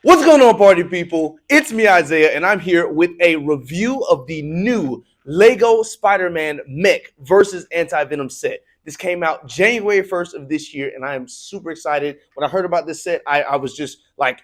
What's going on, party people? It's me, Isaiah, and I'm here with a review of the new Lego Spider-Man Mech versus Anti-Venom set. This came out January 1st of this year, and I am super excited. When I heard about this set, I was just like,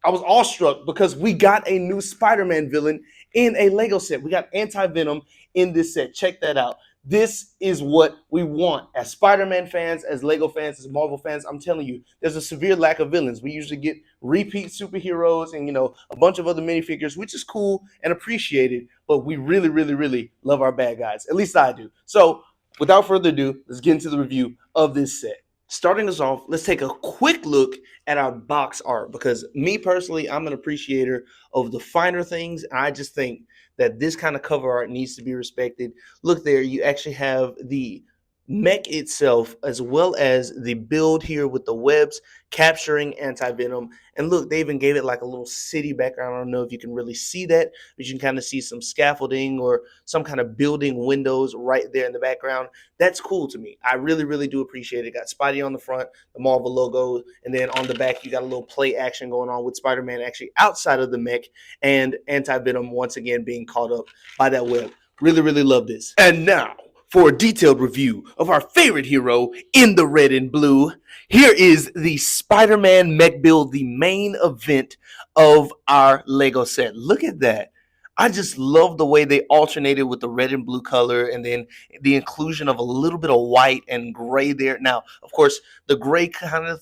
I was awestruck because we got a new Spider-Man villain in a Lego set. We got Anti-Venom in this set. Check that out. This is what we want as Spider-Man fans, as Lego fans, as Marvel fans. I'm telling you, there's a severe lack of villains. We usually get repeat superheroes and a bunch of other minifigures, which is cool and appreciated. But we really, really, really love our bad guys. At least I do. So without further ado, let's get into the review of this set. Starting us off, let's take a quick look at our box art because me personally, I'm an appreciator of the finer things. I just think that this kind of cover art needs to be respected. Look there, you actually have the mech itself as well as the build here with the webs capturing Anti-Venom. And look, they even gave it like a little city background. I don't know if you can really see that, but you can kind of see some scaffolding or some kind of building windows right there in the background. That's cool to me. I really, really do appreciate it. Got Spidey on the front, the Marvel logo, and then on the back you got a little play action going on with Spider-Man actually outside of the mech and Anti-Venom once again being caught up by that web. Really, really love this. And now, for a detailed review of our favorite hero in the red and blue, here is the Spider-Man mech build, the main event of our Lego set. Look at that. I just love the way they alternated with the red and blue color and then the inclusion of a little bit of white and gray there. Now, of course, the gray kind of,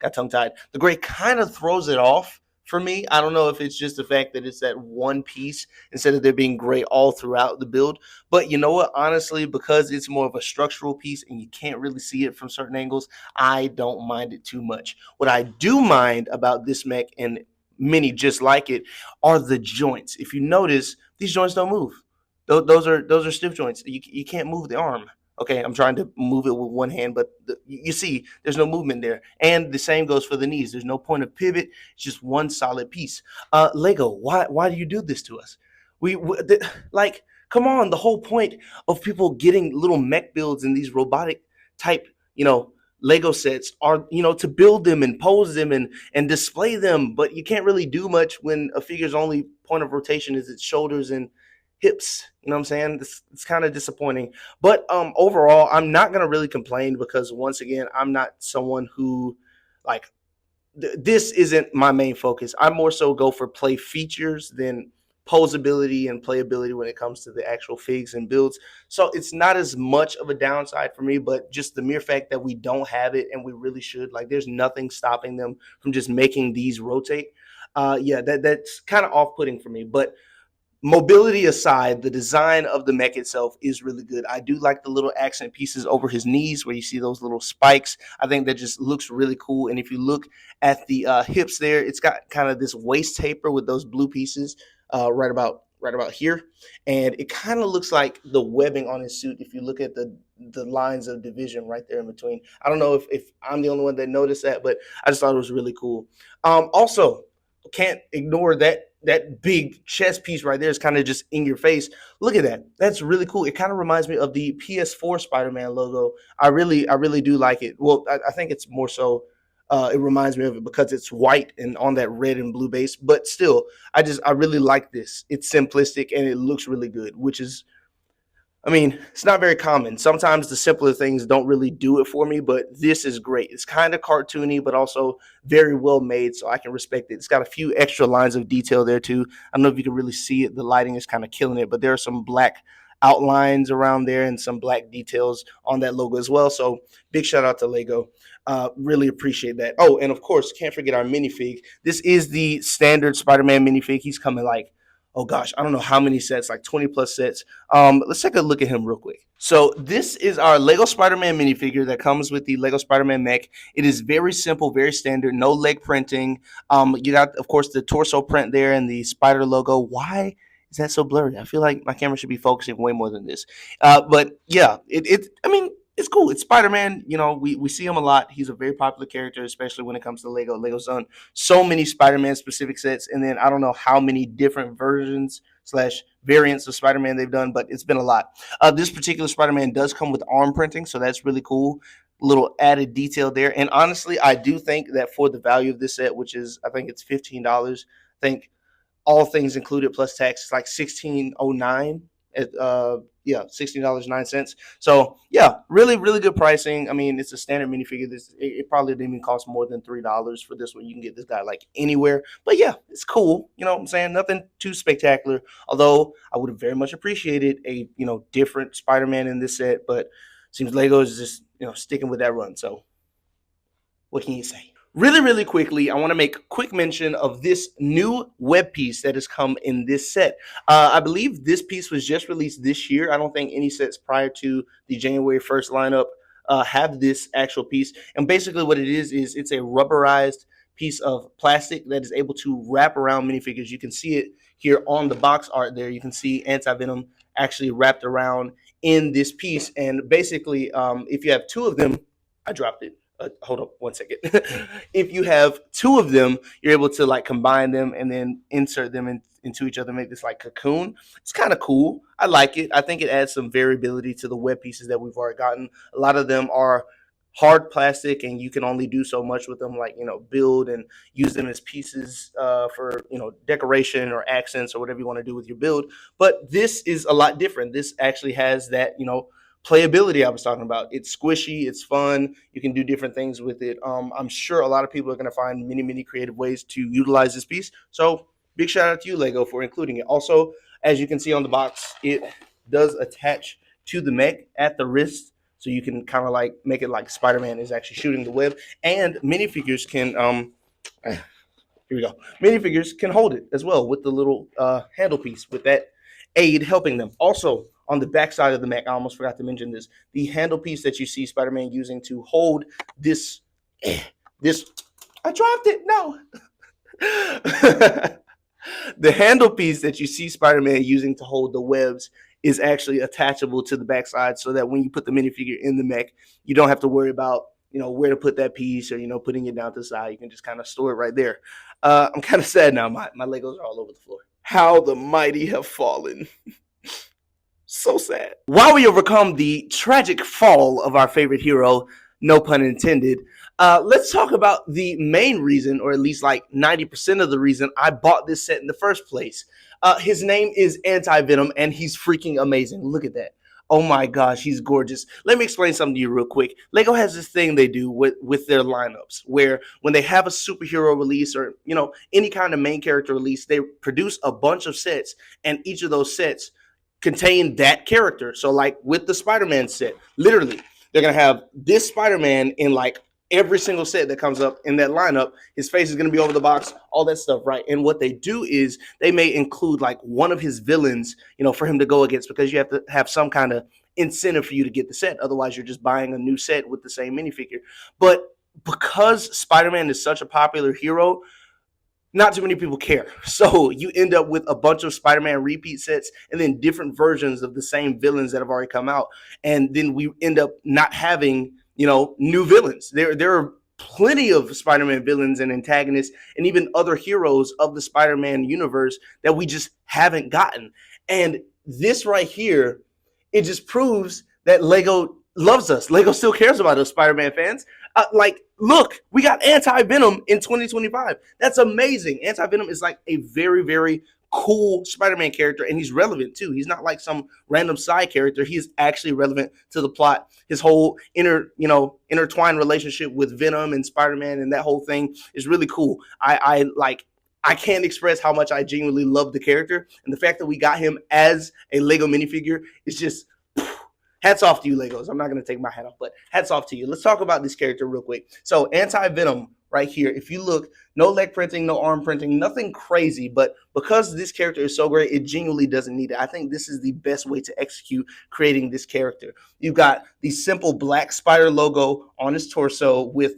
got tongue-tied. The gray kind of throws it off for me. I don't know if it's just the fact that it's that one piece instead of there being gray all throughout the build. But you know what? Honestly, because it's more of a structural piece and you can't really see it from certain angles, I don't mind it too much. What I do mind about this mech and many just like it are the joints. If you notice, these joints don't move. Those are stiff joints. You can't move the arm. Okay, I'm trying to move it with one hand, but you see there's no movement there. And the same goes for the knees. There's no point of pivot. It's just one solid piece. Lego, why do you do this to us? Like, come on. The whole point of people getting little mech builds in these robotic type, Lego sets are, to build them and pose them and display them. But you can't really do much when a figure's only point of rotation is its shoulders and hips. You know what I'm saying? It's kind of disappointing. But overall, I'm not going to really complain because, once again, I'm not someone who, like, this isn't my main focus. I more so go for play features than posability and playability when it comes to the actual figs and builds. So it's not as much of a downside for me, but just the mere fact that we don't have it and we really should, like, there's nothing stopping them from just making these rotate. That's kind of off-putting for me. But mobility aside, the design of the mech itself is really good. I do like the little accent pieces over his knees where you see those little spikes. I think that just looks really cool. And if you look at the hips there, it's got kind of this waist taper with those blue pieces right about here. And it kind of looks like the webbing on his suit if you look at the lines of division right there in between. I don't know if I'm the only one that noticed that, but I just thought it was really cool. Also, can't ignore that big chest piece right there is kind of just in your face. Look at that. That's really cool. It kind of reminds me of the PS4 Spider-Man logo. I really do like it. Well, I think it's more so it reminds me of it because it's white and on that red and blue base. But still, I really like this. It's simplistic and it looks really good, which is, it's not very common. Sometimes the simpler things don't really do it for me, but this is great. It's kind of cartoony, but also very well made, so I can respect it. It's got a few extra lines of detail there, too. I don't know if you can really see it. The lighting is kind of killing it, but there are some black outlines around there and some black details on that logo as well. So big shout out to Lego. Really appreciate that. Oh, and of course, can't forget our minifig. This is the standard Spider-Man minifig. He's coming like, oh gosh, I don't know how many sets, like 20 plus sets. Let's take a look at him real quick. So this is our Lego Spider-Man minifigure that comes with the Lego Spider-Man mech. It is very simple, very standard, no leg printing. You got, of course, the torso print there and the spider logo. Why is that so blurry? I feel like my camera should be focusing way more than this. But yeah, it's cool. It's Spider-Man. We see him a lot. He's a very popular character, especially when it comes to Lego. Lego's done so many Spider-Man specific sets, and then I don't know how many different versions slash variants of Spider-Man they've done, but it's been a lot. This particular Spider-Man does come with arm printing, so that's really cool. Little added detail there. And honestly, I do think that for the value of this set, which is I think it's $15, I think all things included plus tax, it's like 1609. Yeah, $16.09. So yeah, really, really good pricing. I mean, it's a standard minifigure. It probably didn't even cost more than $3 for this one. You can get this guy like anywhere. But yeah, it's cool. You know what I'm saying? Nothing too spectacular. Although I would have very much appreciated a different Spider-Man in this set, but seems Lego is just sticking with that run. So what can you say? Really, really quickly, I want to make quick mention of this new web piece that has come in this set. I believe this piece was just released this year. I don't think any sets prior to the January 1st lineup have this actual piece. And basically what it is it's a rubberized piece of plastic that is able to wrap around minifigures. You can see it here on the box art there. You can see Anti-Venom actually wrapped around in this piece. And basically, if you have two of them, I dropped it. Hold up one second. If you have two of them, you're able to like combine them and then insert them into each other, make this like cocoon. It's kind of cool. I like it. I think it adds some variability to the web pieces that we've already gotten. A lot of them are hard plastic and you can only do so much with them, like build and use them as pieces for decoration or accents or whatever you want to do with your build. But this is a lot different. This actually has that playability I was talking about. It's squishy, it's fun, you can do different things with it. I'm sure a lot of people are going to find many creative ways to utilize this piece. So big shout out to you, Lego, for including it. Also, as you can see on the box, it does attach to the mech at the wrist, so you can kind of like make it like Spider-Man is actually shooting the web. And minifigures can here we go. Minifigures can hold it as well with the little handle piece with that aid helping them. Also, on the back side of the mech, I almost forgot to mention this, the handle piece that you see Spider-Man using to hold this, I dropped it, no. The handle piece that you see Spider-Man using to hold the webs is actually attachable to the backside so that when you put the minifigure in the mech, you don't have to worry about where to put that piece or putting it down to the side. You can just kind of store it right there. I'm kind of sad now. My Legos are all over the floor. How the mighty have fallen. So sad. While we overcome the tragic fall of our favorite hero, no pun intended, let's talk about the main reason, or at least like 90% of the reason I bought this set in the first place. His name is Anti-Venom, and he's freaking amazing. Look at that. Oh my gosh, he's gorgeous. Let me explain something to you real quick. Lego has this thing they do with their lineups where when they have a superhero release or, any kind of main character release, they produce a bunch of sets, and each of those sets contain that character. So like with the Spider-Man set, literally, they're going to have this Spider-Man in like every single set that comes up in that lineup. His face is going to be over the box, all that stuff, right? And what they do is they may include like one of his villains, for him to go against, because you have to have some kind of incentive for you to get the set. Otherwise, you're just buying a new set with the same minifigure. But because Spider-Man is such a popular hero, not too many people care. So you end up with a bunch of Spider-Man repeat sets and then different versions of the same villains that have already come out. And then we end up not having, new villains. There are plenty of Spider-Man villains and antagonists and even other heroes of the Spider-Man universe that we just haven't gotten. And this right here, it just proves that Lego loves us. Lego still cares about us, Spider-Man fans. Look, we got Anti-Venom in 2025. That's amazing. Anti-Venom is like a very, very cool Spider-Man character, and he's relevant too. He's not like some random side character. He is actually relevant to the plot. His whole intertwined relationship with Venom and Spider-Man and that whole thing is really cool. I can't express how much I genuinely love the character, and the fact that we got him as a Lego minifigure is just hats off to you, Legos. I'm not going to take my hat off, but hats off to you. Let's talk about this character real quick. So Anti-Venom right here, if you look, no leg printing, no arm printing, nothing crazy, but because this character is so great, it genuinely doesn't need it. I think this is the best way to execute creating this character. You've got the simple black spider logo on his torso with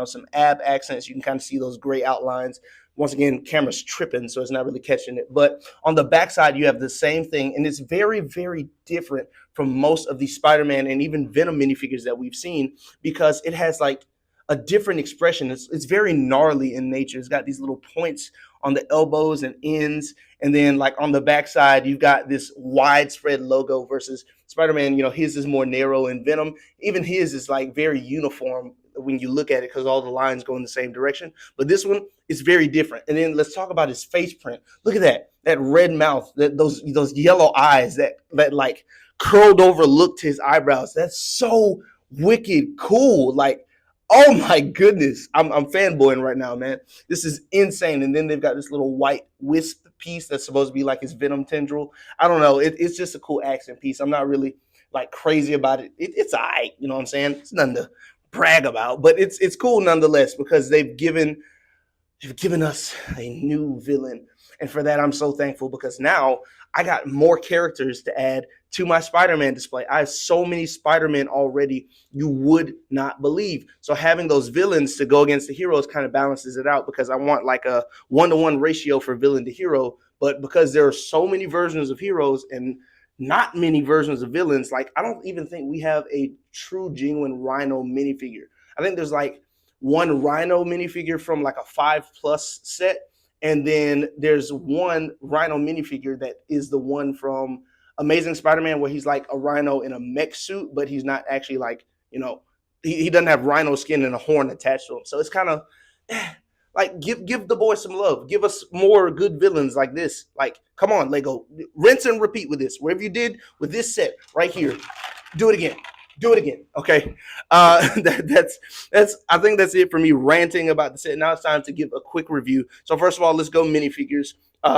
some ab accents. You can kind of see those gray outlines. Once again, camera's tripping, so it's not really catching it. But on the backside, you have the same thing, and it's very, very different from most of the Spider-Man and even Venom minifigures that we've seen, because it has like a different expression. It's very gnarly in nature. It's got these little points on the elbows and ends, and then like on the backside, you've got this widespread logo versus Spider-Man. His is more narrow, and Venom, even his is like very uniform when you look at it because all the lines go in the same direction. But this one is very different. And then let's talk about his face print. Look at that red mouth, those yellow eyes, that like curled over look to his eyebrows. That's so wicked cool. Like, oh my goodness, I'm fanboying right now, man. This is insane. And then they've got this little white wisp piece that's supposed to be like his Venom tendril. I don't know. It's just a cool accent piece. I'm not really like crazy about it. It's all right. You know what I'm saying? It's nothing to brag about, but it's cool nonetheless because they've given us a new villain. And for that, I'm so thankful because now I got more characters to add to my Spider-Man display. I have so many Spider-Man already, you would not believe. So having those villains to go against the heroes kind of balances it out because I want like a 1-to-1 ratio for villain to hero. But because there are so many versions of heroes and not many versions of villains, like I don't even think we have a true, genuine Rhino minifigure. I think there's like one Rhino minifigure from like a 5+ set, and then there's one Rhino minifigure that is the one from Amazing Spider-Man where he's like a Rhino in a mech suit, but he's not actually like, he doesn't have Rhino skin and a horn attached to him. So it's kind of like give the boys some love. Give us more good villains like this. Like, come on, Lego, rinse and repeat with this. Whatever you did with this set right here, do it again. Do it again. Okay. That's I think that's it for me ranting about the set. Now it's time to give a quick review. So first of all, let's go minifigures.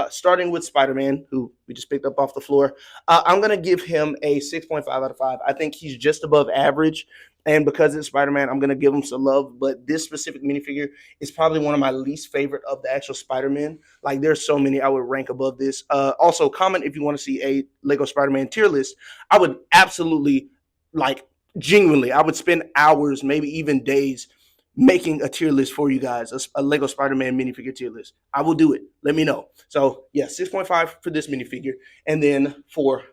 Starting with Spider-Man, who we just picked up off the floor. I'm gonna give him a 6.5 out of 5. I think he's just above average. And because it's Spider-Man, I'm gonna give him some love. But this specific minifigure is probably one of my least favorite of the actual Spider-Man. Like there's so many I would rank above this. Also, comment if you want to see a Lego Spider-Man tier list. I would absolutely, like, genuinely, I would spend hours, maybe even days, making a tier list for you guys, a Lego Spider-Man minifigure tier list. I will do it. Let me know. So yeah, 6.5 for this minifigure. And then for,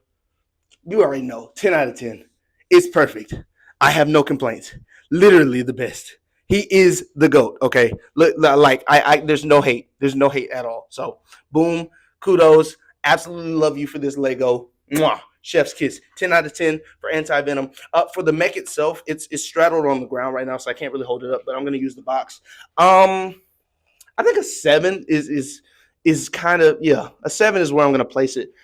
you already know, 10 out of 10. It's perfect. I have no complaints. Literally the best. He is the GOAT, okay? Look, like, there's no hate. There's no hate at all. So, boom, kudos. Absolutely love you for this Lego. Mwah. Chef's kiss. 10 out of 10 for Anti-Venom. For the mech itself, it's straddled on the ground right now, so I can't really hold it up, but I'm going to use the box. I think a 7 is kind of, yeah, a 7 is where I'm going to place it.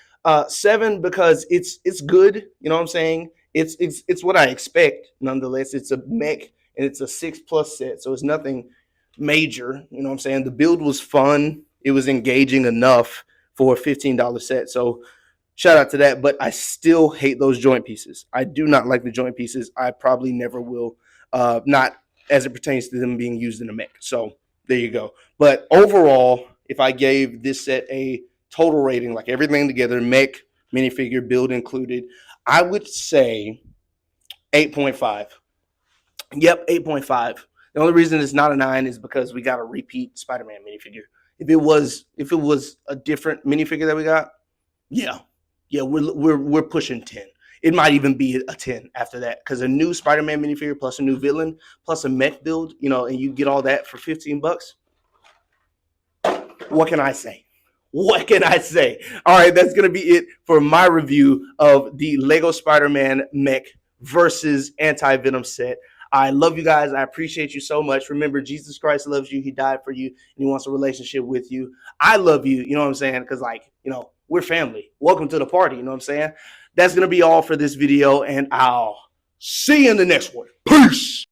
7 because it's good, you know what I'm saying? It's what I expect nonetheless. It's a mech and it's a 6+ set, so it's nothing major, you know what I'm saying? The build was fun. It was engaging enough for a $15 set. So shout out to that, but I still hate those joint pieces. I do not like the joint pieces. I probably never will, not as it pertains to them being used in a mech. So there you go. But overall, if I gave this set a total rating, like everything together, mech, minifigure, build included, I would say 8.5. Yep, 8.5. The only reason it's not a 9 is because we got a repeat Spider-Man minifigure. If it was a different minifigure that we got, yeah, we're pushing 10. It might even be a 10 after that because a new Spider-Man minifigure plus a new villain plus a mech build, and you get all that for $15. What can I say? What can I say? All right, that's going to be it for my review of the Lego Spider-Man mech versus Anti-Venom set. I love you guys. I appreciate you so much. Remember, Jesus Christ loves you. He died for you, and he wants a relationship with you. I love you, you know what I'm saying? Because, we're family. Welcome to the party, you know what I'm saying? That's going to be all for this video, and I'll see you in the next one. Peace!